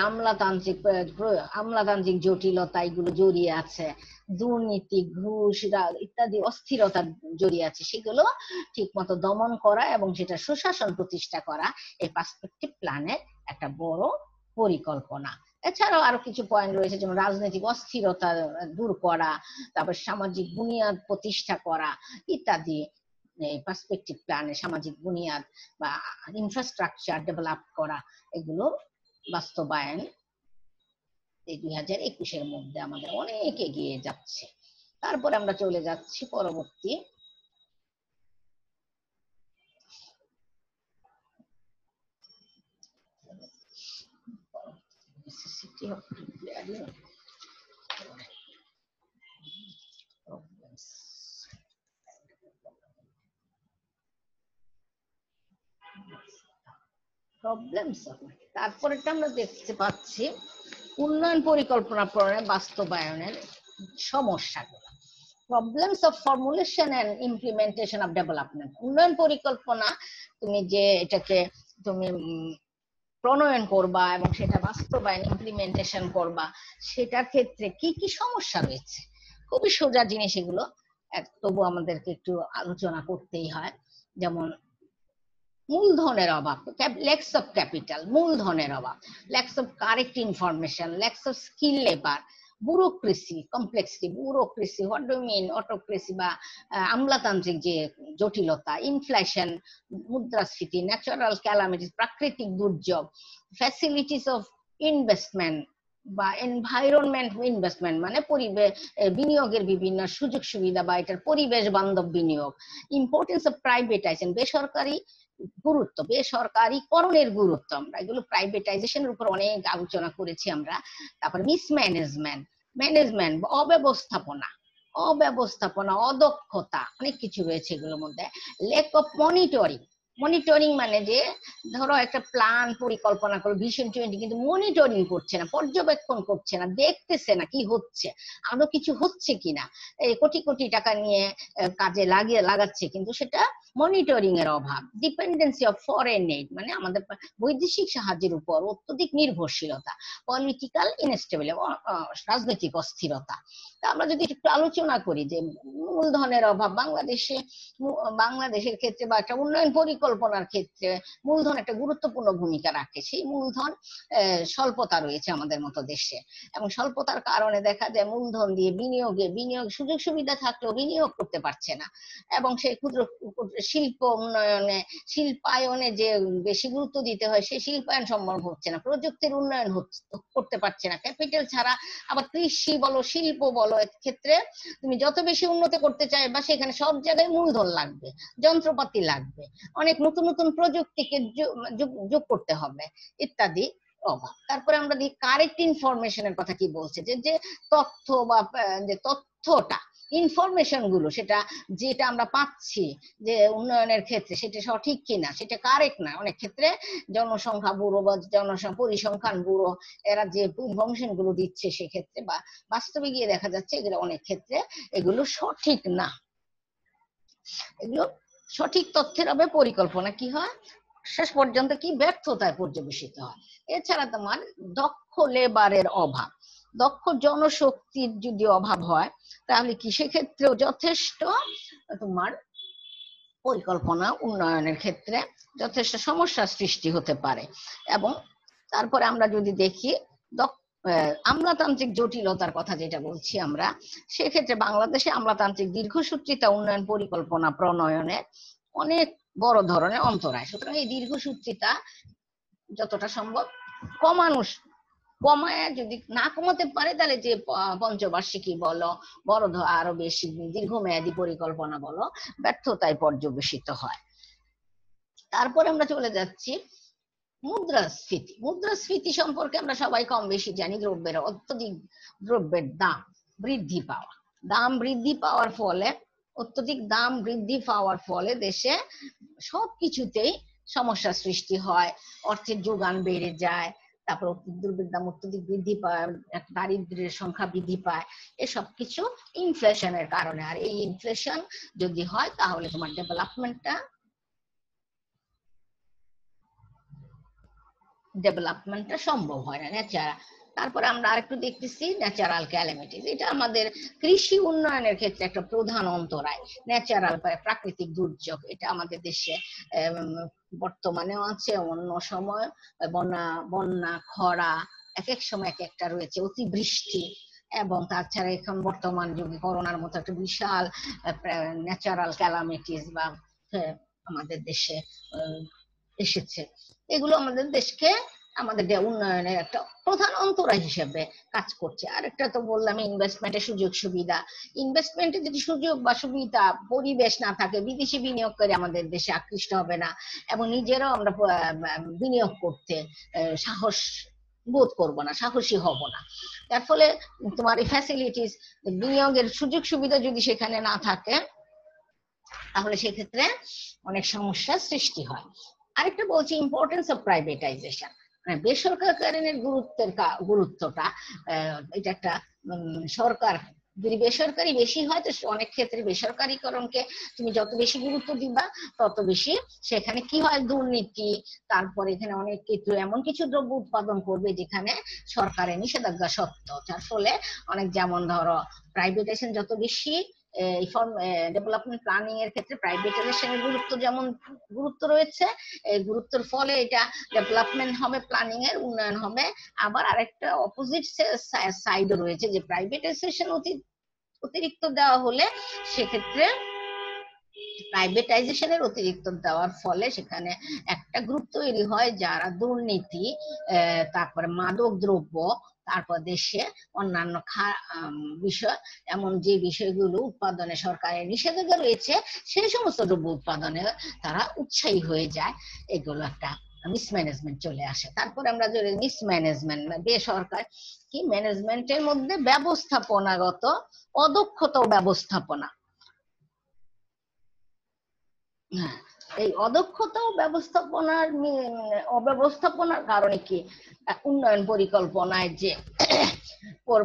আমলাতান্ত্রিক জটিলতা এগুলো জড়িয়ে আছে, দুর্নীতি, ঘুষ ইত্যাদি অস্থিরতা জড়িয়ে আছে, সেগুলো ঠিক মতো দমন করা এবং সেটা সুশাসন প্রতিষ্ঠা করা এই পার্সপেক্টিভ প্ল্যানের একটা বড় পরিকল্পনা। এছাড়াও আরো কিছু পয়েন্ট রয়েছে, যেমন রাজনৈতিক অস্থিরতা দূর করা, তারপর সামাজিক বুনিয়াদ প্রতিষ্ঠা করা ইত্যাদি। পার্সপেক্টিভ প্ল্যানে সামাজিক বুনিয়াদ বা ইনফ্রাস্ট্রাকচার ডেভেলপ করা, এগুলো বাস্তবায়ন এই 2021-এর মধ্যে আমাদের অনেক এগিয়ে যাচ্ছে। তারপরে আমরা চলে যাচ্ছি পরবর্তী প্রবলেমস। তারপরেটা আমরা দেখতে পাচ্ছি উন্নয়ন পরিকল্পনা প্রণয়ন বাস্তবায়নের সমস্যাগুলো। Problems of formulation and implementation of development. উন্নয়ন পরিকল্পনা তুমি যে এটাকে তুমি প্রণয়ন করবা এবং সেটা বাস্তবায়ন ইমপ্লিমেন্টেশন করবা, সেটার ক্ষেত্রে কি কি সমস্যা রয়েছে। খুবই সোজা জিনিস এগুলো, তবু আমাদেরকে একটু আলোচনা করতেই হয়। যেমন মূলধনের অভাব, ল্যাক্স অফ ক্যাপিটাল, মূলধনের অভাব, lacks of correct information, lacks of skill labour, bureaucracy, complexity, bureaucracy, what do mean autocracy বা আমলাতান্ত্রিক যে জটিলতা, ইনফ্লেশন, মুদ্রাস্ফীতি, ন্যাচারাল ক্যালামিটিস, প্রাকৃতিক দুর্যোগ, ফ্যাসিলিটিস অফ ইনভেস্টমেন্ট বা এনভায়রনমেন্ট ইনভেস্টমেন্ট মানে পরিবেশ বিনিয়োগের বিভিন্ন সুযোগ সুবিধা বা এটার পরিবেশ বান্ধব বিনিয়োগ, ইম্পর্টেন্স অফ প্রাইভেটাইজেশন, বেসরকারি গুরুত্ব, বেসরকারীকরণের গুরুত্ব, আমরা এগুলো প্রাইভেটাইজেশনের উপর অনেক আলোচনা করেছি আমরা। তারপর ম্যানেজমেন্ট অব্যবস্থাপনা, অদক্ষতা, অনেক কিছু রয়েছে এগুলোর মধ্যে। লেক অফ মনিটরিং মানে যে ধরো একটা প্ল্যান পরিকল্পনা করে ভিশন 20, কিন্তু মনিটরিং করছে না, পর্যবেক্ষণ করছে না, দেখতেছে না কি হচ্ছে, আরো কিছু হচ্ছে কিনা, এই কোটি কোটি টাকা নিয়ে কাজে লাগাচ্ছে কিন্তু সেটা মনিটরিং এর অভাব। ডিপেন্ডেন্সি অফ ফরেন এইড মানে আমাদের বৈদেশিক সাহায্যের উপর অত্যধিক নির্ভরশীলতা। পলিটিক্যাল ইনস্টেবিলিটি, রাজনৈতিক অস্থিরতা। তা আমরা যদি একটু আলোচনা করি যে মূলধনের অভাব বাংলাদেশের ক্ষেত্রে বা একটা উন্নয়ন পরিকল্পনার ক্ষেত্রে মূলধন একটা গুরুত্বপূর্ণ ভূমিকা রাখে। সেই মূলধন স্বল্পতা রয়েছে আমাদের মতো দেশে, এবং স্বল্পতার কারণে দেখা যায় মূলধন দিয়ে বিনিয়োগ সুযোগ সুবিধা থাকলেও বিনিয়োগ করতে পারছে না, এবং সেই ক্ষুদ্র শিল্প উন্নয়নে শিল্পায়নে যে বেশি গুরুত্ব দিতে হয় সেই শিল্পায়ন সম্ভব হচ্ছে না, প্রযুক্তির উন্নয়ন করতে পারছে না। ক্যাপিটাল ছাড়া আবার কৃষি বলো শিল্প বলো ক্ষেত্রে তুমি যত বেশি উন্নত করতে চাইবা সেখানে সব জায়গায় মূলধন লাগবে, যন্ত্রপাতি লাগবে, অনেক নতুন নতুন প্রযুক্তিকে যোগ করতে হবে ইত্যাদি অভাব। তারপরে আমরা দেখি কারেক্ট ইনফরমেশনের কথা কি বলছে, যে তথ্য বা যে তথ্যটা ইনফরমেশন গুলো যেটা আমরা পাচ্ছি যে উন্নয়নের ক্ষেত্রে সেটা সঠিক কিনা, সেটা কারেক্ট না। অনেক ক্ষেত্রে জনসংখ্যা ব্যুরো বা পরিসংখ্যান ব্যুরো এরা যে ইনফরমেশন গুলো দিচ্ছে সেক্ষেত্রে বা বাস্তবে গিয়ে দেখা যাচ্ছে এগুলো অনেক ক্ষেত্রে এগুলো সঠিক না। এগুলো সঠিক তথ্যের অভাবে পরিকল্পনা কি হয় শেষ পর্যন্ত কি ব্যর্থতায় পর্যবেসিত হয়। এছাড়া তোমার দক্ষ লেবারের অভাব, দক্ষ জনশক্তির যদি অভাব হয় তাহলে কি সেক্ষেত্রেও যথেষ্ট তোমার পরিকল্পনা উন্নয়নের ক্ষেত্রে যথেষ্ট সমস্যার সৃষ্টি হতে পারে। এবং তারপরে আমরা যদি দেখি আমলাতান্ত্রিক জটিলতার কথা যেটা বলছি আমরা, সেক্ষেত্রে বাংলাদেশে আমলাতান্ত্রিক দীর্ঘসূত্রিতা উন্নয়ন পরিকল্পনা প্রণয়নে অনেক বড় ধরনের অন্তরায়। সুতরাং এই দীর্ঘসূত্রিতা যতটা সম্ভব কমায় যদি না কমাতে পারে তাহলে যে পঞ্চবার্ষিকী বলো বড় আরো বেশি দীর্ঘমেয়াদী পরিকল্পনা বলো ব্যর্থতায় পর্যবেসিত হয়। তারপরে আমরা চলে যাচ্ছি মুদ্রাস্ফীতি সম্পর্কে আমরা সবাই কম বেশি জানি। অত্যধিক দ্রব্যের দাম বৃদ্ধি পাওয়ার ফলে অত্যধিক দাম বৃদ্ধি পাওয়ার ফলে দেশে সবকিছুতেই সমস্যা সৃষ্টি হয়, অর্থের যোগান বেড়ে যায়, তারপর দুর্বিদ্যা অত্যধিক বৃদ্ধি পায়, দারিদ্র্যের সংখ্যা বৃদ্ধি পায়, এসব কিছু ইনফ্লেশনের কারণে। আর এই ইনফ্লেশন যদি হয় তাহলে তোমার ডেভেলপমেন্টটা সম্ভব হয় না ন্যাচারাল। তারপরে আমরা আরেকটু দেখতেছি ন্যাচারাল ক্যালামিটিস। এটা আমাদের কৃষি উন্নয়নের ক্ষেত্রে একটা প্রধান অন্তরায়। ন্যাচারাল প্রাকৃতিক দুর্যোগ, এটা আমাদের দেশে বর্তমানেও আছে, অন্য সময় বন্যা বন্যা খরা এক এক সময় এক একটা রয়েছে, অতিবৃষ্টি, এবং তাছাড়া এখন বর্তমান যুগে করোনার মতো একটা বিশাল ন্যাচারাল ক্যালামিটিস বা আমাদের দেশে এসেছে। এগুলো আমাদের দেশকে আমাদের উন্নয়নের একটা প্রধান অন্তরায় হিসেবে কাজ করছে। আর একটা তো বললাম ইনভেস্টমেন্টের সুযোগ সুবিধা। ইনভেস্টমেন্টের যদি সুযোগ বা সুবিধা পরিবেশ না থাকে, বিদেশি বিনিয়োগকারী আমাদের দেশে আকৃষ্ট হবে না, এবং নিজেরাও আমরা বিনিয়োগ করতে সাহস বোধ করব না, সাহসী হব না। তার ফলে তোমার এই ফ্যাসিলিটিস, বিনিয়োগের সুযোগ সুবিধা যদি সেখানে না থাকে তাহলে সেক্ষেত্রে অনেক সমস্যার সৃষ্টি হয়। আরেকটা বলছি ইম্পর্টেন্স অফ প্রাইভেটাইজেশন, মানে বেসরকারীকরণের গুরুত্বটা। এটা একটা সরকার যদি বেসরকারি বেশি হয় তো অনেক ক্ষেত্রে বেসরকারীকরণকে তুমি যত বেশি গুরুত্ব দিবা তত বেশি সেখানে কি হয়, দুর্নীতি, তারপর এখানে অনেক কিছু এমন কিছু দ্রব্য উৎপাদন করবে যেখানে সরকারের নিষেধাজ্ঞা সত্ত্বেও, যার ফলে অনেক, যেমন ধরো প্রাইভেটাইজেশন যত বেশি, ডেভেলপমেন্ট প্ল্যানিং এর ক্ষেত্রে প্রাইভেটাইজেশনের গুরুত্ব রয়েছে। এই গুরুত্বের ফলে এটা ডেভেলপমেন্ট হবে, প্ল্যানিং এর উন্নয়ন হবে। আবার আরেকটা অপোজিট সাইডও রয়েছে, যে প্রাইভেটাইজেশন অতিরিক্ত দেওয়া হলে সেক্ষেত্রে প্রাইভেটাইজেশনের অতিরিক্ত দেওয়ার ফলে সেখানে একটা গ্রুপ তৈরি হয় যারা দুর্নীতি, তারপরে মাদক দ্রব্য, তারপর দেশে অন্যান্য বিষয়, এমন যে বিষয়গুলো উৎপাদনে সরকারের নিষেধাজ্ঞা রয়েছে সেই সমস্ত দ্রব্য উৎপাদনে তারা উৎসাহী হয়ে যায়। এগুলো একটা মিসম্যানেজমেন্ট চলে আসে। তারপরে আমরা যদি মিসম্যানেজমেন্ট, বেসরকার কি ম্যানেজমেন্টের মধ্যে ব্যবস্থাপনাগত অদক্ষতা ও ব্যবস্থাপনা, হ্যাঁ, এই অদক্ষতা ও অব্যবস্থাপনার কারণে কি উন্নয়ন পরিকল্পনায় যে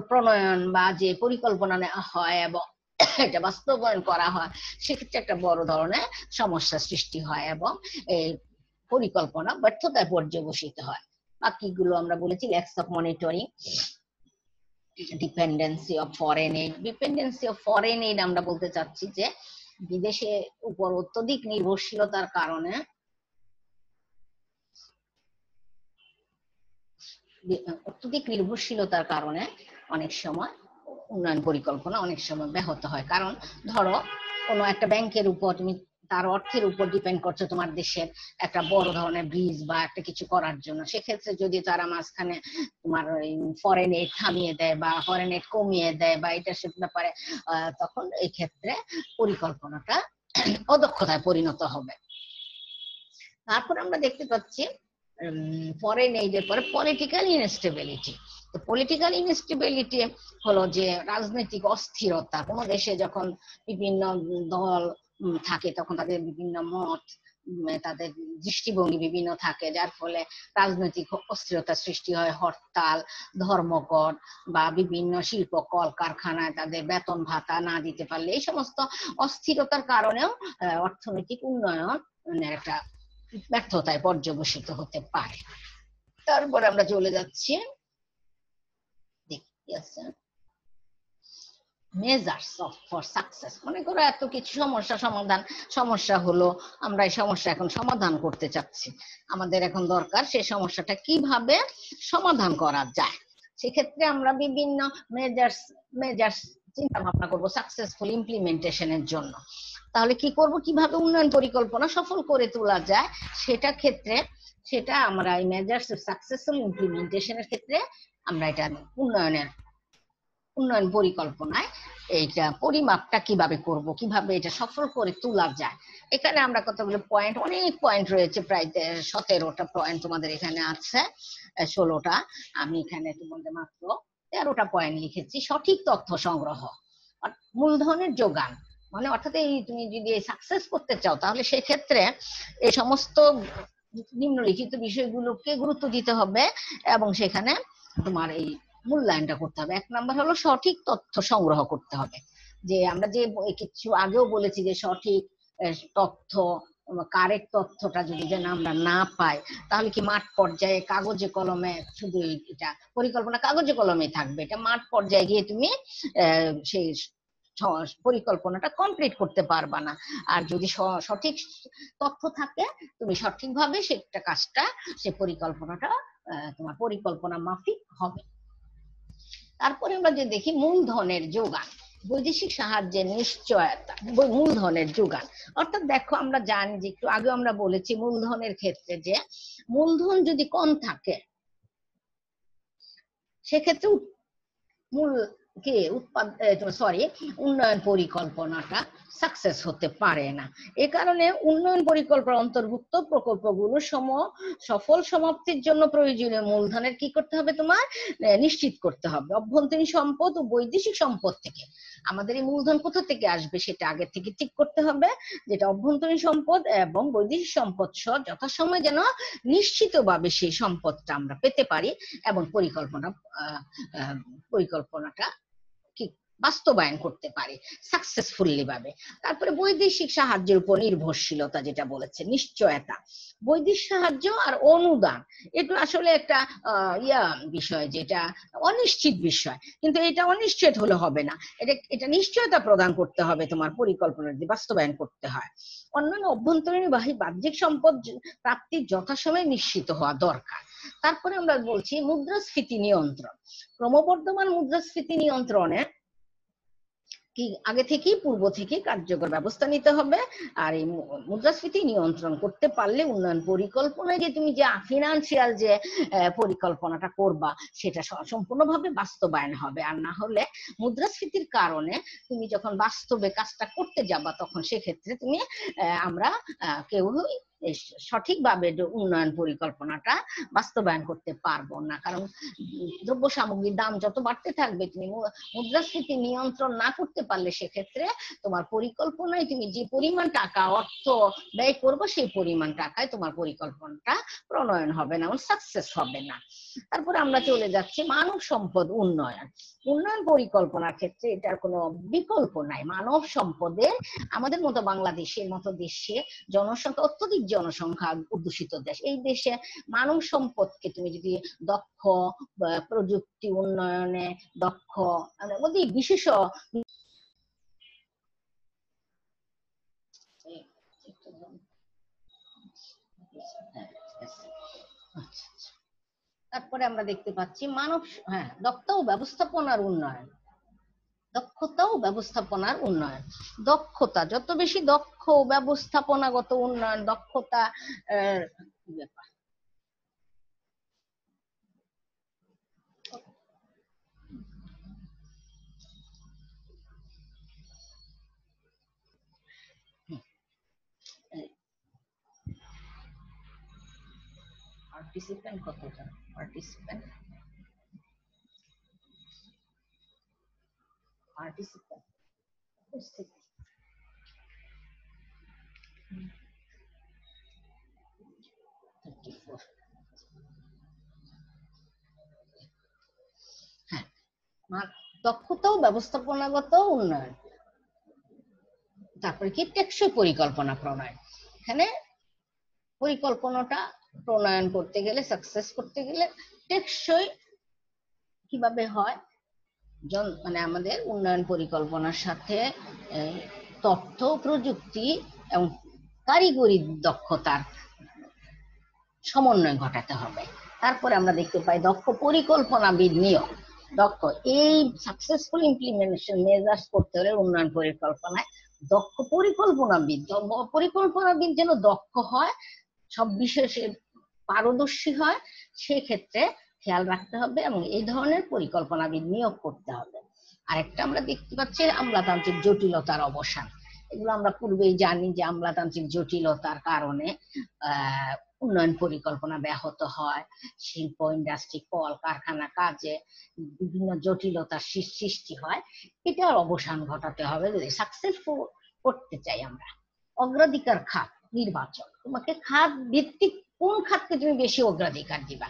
প্রণয়ন বা যে পরিকল্পনা নেওয়া হয় এবং এটা বাস্তবায়ন করা হয় সেক্ষেত্রে একটা বড় ধরনের সমস্যা সৃষ্টি হয় এবং এই পরিকল্পনা ব্যর্থতায় পর্যবসিত হয়। বাকিগুলো আমরা বলেছি lakhs of monitoring, dependency of foreign aid আমরা বলতে চাচ্ছি যে বিদেশে উপর অত্যধিক নির্ভরশীলতার কারণে অনেক সময় উন্নয়ন পরিকল্পনা অনেক সময় ব্যাহত হয়। কারণ ধরো কোনো একটা ব্যাংকের উপর তুমি তার অর্থের উপর ডিপেন্ড করছো তোমার দেশের একটা বড় ধরনের ব্রিজ বা একটা কিছু করার জন্য, সেক্ষেত্রে যদি তারা মাঝখানে তোমার ফরেন এইড থামিয়ে দেয় বা ফরেন এইড কমিয়ে দেয় বা এটা সে ব্যাপারে, তখন এই ক্ষেত্রে পরিকল্পনাটা অদক্ষতায় পরিণত হবে। তারপর আমরা দেখতে পাচ্ছি ফরেন এইডের পরে পলিটিক্যাল ইনস্টেবিলিটি। তো পলিটিক্যাল ইনস্টেবিলিটি হলো যে রাজনৈতিক অস্থিরতা। কোনো দেশে যখন বিভিন্ন দল থাকে তখন তাদের বিভিন্ন মত, তাদের দৃষ্টিভঙ্গি বিভিন্ন থাকে, যার ফলে রাজনৈতিক অস্থিরতা সৃষ্টি হয়। হরতাল, ধর্মঘট বা বিভিন্ন শিল্প কলকারখানায় তাদের বেতন ভাতা না দিতে পারলে এই সমস্ত অস্থিরতার কারণেও অর্থনৈতিক উন্নয়নের একটা ব্যর্থতায় পর্যবসিত হতে পারে। তারপর আমরা চলে যাচ্ছি দেখি আছে মেজার্স ফর সাকসেস। মনে করো এত কিছু সমস্যা হলো, আমরা এই সমস্যা এখন সমাধান করতে চাচ্ছি। আমাদের এখন দরকার সেই সমস্যাটা কিভাবে সমাধান করা যায়। সেক্ষেত্রে আমরা বিভিন্ন মেজার্স চিন্তা ভাবনা করবো সাকসেসফুল ইমপ্লিমেন্টেশনের জন্য। তাহলে কি করব, কিভাবে উন্নয়ন পরিকল্পনা সফল করে তোলা যায় সেটা আমরা এই মেজার্স সাকসেসফুল ইমপ্লিমেন্টেশনের ক্ষেত্রে আমরা এটা উন্নয়ন পরিকল্পনায় এইটা পরিমাপটা কিভাবে করব, কিভাবে এটা সফল করে তোলা যায়। এখানে আমরা কতগুলো পয়েন্ট, অনেক পয়েন্ট রয়েছে, প্রায় 17টা পয়েন্ট তোমাদের এখানে আছে, 16টা, আমি এখানে তোমাদের মাত্র 13টা পয়েন্ট লিখেছি। সঠিক তথ্য সংগ্রহ, মূলধনের যোগান, মানে অর্থাৎ এই তুমি যদি সাকসেস করতে চাও তাহলে সেক্ষেত্রে এই সমস্ত নিম্নলিখিত বিষয়গুলোকে গুরুত্ব দিতে হবে এবং সেখানে তোমার এই মূল্যায়নটা করতে হবে। 1 নাম্বার হলো সঠিক তথ্য সংগ্রহ করতে হবে। যে আমরা যে কিছু আগেও বলেছি যে সঠিক তথ্য, কারেক্ট তথ্যটা যদি যেন আমরা না পাই, তাহলে কি মাঠ পর্যায়ে কাগজে কলমে শুধু এটা পরিকল্পনা কাগজে কলমে থাকবে, এটা মাঠ পর্যায়ে গিয়ে তুমি সেই পরিকল্পনাটা কমপ্লিট করতে পারবা না। আর যদি সঠিক তথ্য থাকে, তুমি সঠিকভাবে সেটা কাজটা সে পরিকল্পনাটা তোমার পরিকল্পনা মাফিক হবে। তারপরে আমরা যে দেখি মূলধনের যোগান, বৈদেশিক সাহায্যের নিশ্চয়তা, মূলধনের যোগান। অর্থাৎ দেখো আমরা জানি যে একটু আগে আমরা বলেছি মূলধনের ক্ষেত্রে যে মূলধন যদি কম থাকে সেক্ষেত্রে মূল কে উন্নয়ন পরিকল্পনাটা সাকসেস হতে পারে না। এ কারণে উন্নয়ন পরিকল্পনার অন্তর্ভুক্ত প্রকল্পগুলো সফল সমাপ্তির জন্য প্রয়োজনীয় মূলধনের কি করতে হবে, তোমার নিশ্চিত করতে হবে। অভ্যন্তরীণ সম্পদ ও বৈদেশিক সম্পদ থেকে আমাদের এই মূলধন কোথা থেকে আসবে সেটা আগে থেকে ঠিক করতে হবে, যেটা অভ্যন্তরীণ সম্পদ এবং বৈদেশিক সম্পদ সহ যথাসময়ে যেন নিশ্চিতভাবে সেই সম্পদটা আমরা পেতে পারি এবং পরিকল্পনাটা কি বাস্তবায়ন করতে পারে সাকসেসফুলি ভাবে। তারপরে বৈদেশিক সাহায্যের উপর নির্ভরশীলতা, যেটা বলেছে নিশ্চয়তা। বৈদেশিক সাহায্য আর অনুদান এটা আসলে একটা বিষয়, যেটা অনিশ্চিত বিষয়, কিন্তু এটা অনিশ্চিত হলে হবে না, এটা নিশ্চয়তা প্রদান করতে হবে তোমার পরিকল্পনা যদি বাস্তবায়ন করতে হয়। অন্যান্য অভ্যন্তরীণ বাহ্যিক সম্পদ প্রাপ্তির যথাসময়ে নিশ্চিত হওয়া দরকার। তারপরে আমরা বলছি মুদ্রাস্ফীতি নিয়ন্ত্রণ। ক্রমবর্ধমান মুদ্রাস্ফীতি নিয়ন্ত্রণে কি আগে থেকেই পূর্ব থেকে কার্যকর ব্যবস্থা নিতে হবে। আর এই মুদ্রাস্ফীতি নিয়ন্ত্রণ করতে পারলে উন্নয়ন পরিকল্পনায় যে তুমি যে ফিনান্সিয়াল যে পরিকল্পনাটা করবা সেটা সম্পূর্ণভাবে বাস্তবায়ন হবে। আর না হলে মুদ্রাস্ফীতির কারণে তুমি যখন বাস্তবে কাজটা করতে যাবা তখন সেক্ষেত্রে তুমি আমরা কেউই সঠিকভাবে উন্নয়ন পরিকল্পনাটা বাস্তবায়ন করতে পারবো না। কারণ দ্রব্য সামগ্রীর দাম যত বাড়তে থাকবে, তুমি মুদ্রাস্ফীতি নিয়ন্ত্রণ না করতে পারলে সেক্ষেত্রে তোমার পরিকল্পনায় তুমি যে পরিমাণ টাকা অর্থ ব্যয় করবে সেই পরিমাণ টাকায় তোমার পরিকল্পনাটা প্রণয়ন হবে না, সাকসেস হবে না। তারপরে আমরা চলে যাচ্ছি মানব সম্পদ উন্নয়ন। উন্নয়ন পরিকল্পনার ক্ষেত্রে এটার কোনো বিকল্প নাই। মানব সম্পদের আমাদের মতো বাংলাদেশের মতো দেশে জনসংখ্যা অত্যধিক জনসংখ্যা অধ্যুষিত দেশ, এই দেশে মানব সম্পদকে তুমি যদি দক্ষ প্রযুক্তি উন্নয়নে দক্ষ বিশেষ তারপরে আমরা দেখতে পাচ্ছি দক্ষতা ও ব্যবস্থাপনার উন্নয়ন। দক্ষতা ও ব্যবস্থাপনার উন্নয়ন, দক্ষতা যত বেশি দক্ষ, ব্যবস্থাপনাগত উন্নয়ন, দক্ষতা ব্যাপার। পার্টিসিপেন্ট কতটা? পার্টিসিপেন্ট উপস্থিতি দক্ষতা ও ব্যবস্থাপনাগত উন্নয়ন। তারপরে কি টেকসই পরিকল্পনা প্রণয়ন। এখানে পরিকল্পনাটা প্রণয়ন করতে গেলে, সাকসেস করতে গেলে টেকসই কিভাবে হয়, মানে আমাদের উন্নয়ন পরিকল্পনার সাথে তথ্য প্রযুক্তি এবং কারিগরি দক্ষতার সমন্বয় ঘটাতে হবে। তারপরে আমরা দেখতে পাই দক্ষ পরিকল্পনাবিদ নিয়োগ। দক্ষ এই সাকসেসফুল ইমপ্লিমেন্টেশন মেজার্স করতে হলে উন্নয়ন পরিকল্পনায় দক্ষ পরিকল্পনাবিদ যেন দক্ষ হয়, সব বিষয়ে পারদর্শী হয়, সেক্ষেত্রে খেয়াল রাখতে হবে এবং এই ধরনের পরিকল্পনাবিদ নিয়োগ করতে হবে। আরেকটা আমরা দেখতে পাচ্ছি আমলাতান্ত্রিক জটিলতার অবসান। এগুলো আমরা পূর্বেই জানি যে আমলাতান্ত্রিক জটিলতার কারণে উন্নয়ন পরিকল্পনা ব্যাহত হয়, শিল্প ইন্ডাস্ট্রি কল কারখানা কাজে বিভিন্ন জটিলতার সৃষ্টি হয়। এটার অবসান ঘটাতে হবে যদি সাকসেসফুল করতে চাই আমরা। অগ্রাধিকার খাত নির্বাচন, তোমাকে খাত ভিত্তিক কোন খাতকে তুমি বেশি অগ্রাধিকার দিবা।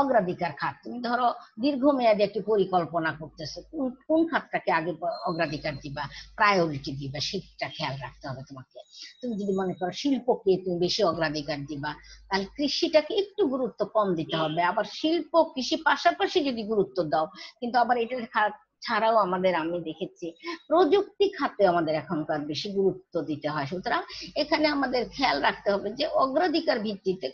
অগ্রাধিকার খাত, তুমি ধরো দীর্ঘমেয়াদী একটি পরিকল্পনা করতেছো, কোন কোন খাতটাকে আগে অগ্রাধিকার দিবা, প্রায়োরিটি দিবা, সেটা খেয়াল রাখতে হবে তোমাকে। তুমি যদি মনে করো শিল্পকে তুমি বেশি অগ্রাধিকার দিবা, তাহলে কৃষিটাকে একটু গুরুত্ব কম দিতে হবে। আবার শিল্প কৃষি পাশাপাশি যদি গুরুত্ব দাও, কিন্তু আবার এটা ছাড়াও আমাদের, আমি দেখেছি প্রযুক্তি খাতে আমাদের এখনকার বেশি গুরুত্ব দিতে হয়। সুতরাং এখানে আমাদের খেয়াল রাখতে হবে যে অগ্রাধিকার ভিত্তিতে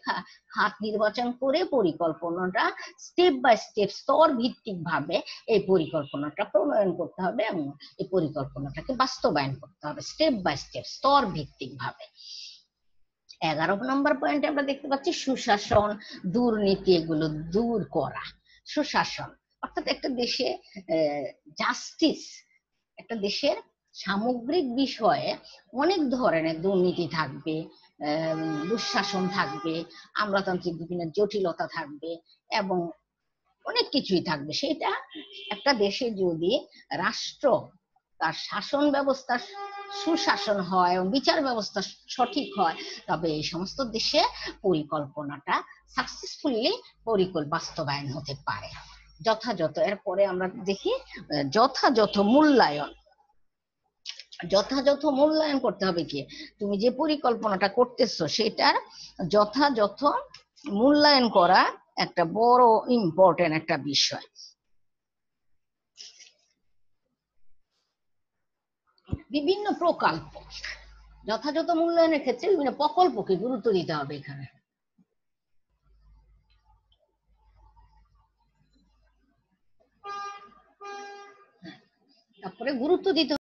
খাত নির্বাচন করে পরিকল্পনাটা স্টেপ বাই স্টেপ, স্তর ভিত্তিক ভাবে এই পরিকল্পনাটা প্রণয়ন করতে হবে এবং এই পরিকল্পনাটাকে বাস্তবায়ন করতে হবে স্টেপ বাই স্টেপ, স্তর ভিত্তিক ভাবে। 11 নম্বর পয়েন্টে আমরা দেখতে পাচ্ছি সুশাসন, দুর্নীতি এগুলো দূর করা। সুশাসন অর্থাৎ একটা দেশে জাস্টিস, একটা দেশের সামগ্রিক বিষয়ে অনেক ধরনের দুর্নীতি থাকবে, দুঃশাসন থাকবে, আমলাতান্ত্রিক বিভিন্ন জটিলতা থাকবে এবং অনেক কিছুই থাকবে। সেটা একটা দেশে যদি রাষ্ট্র তার শাসন ব্যবস্থা সুশাসন হয় এবং বিচার ব্যবস্থা সঠিক হয়, তবে এই সমস্ত দেশে পরিকল্পনাটা সাকসেসফুলি বাস্তবায়ন হতে পারে যথাযথ। এরপরে আমরা দেখি যথাযথ মূল্যায়ন। যথাযথ মূল্যায়ন করতে হবে কি, তুমি যে পরিকল্পনাটা করতেছো সেটার যথাযথ মূল্যায়ন করা একটা বড় ইম্পর্টেন্ট একটা বিষয়। বিভিন্ন প্রকল্প, যথাযথ মূল্যায়নের ক্ষেত্রে বিভিন্ন প্রকল্পকে গুরুত্ব দিতে হবে এখানে। তারপরে গুরুত্ব দিতে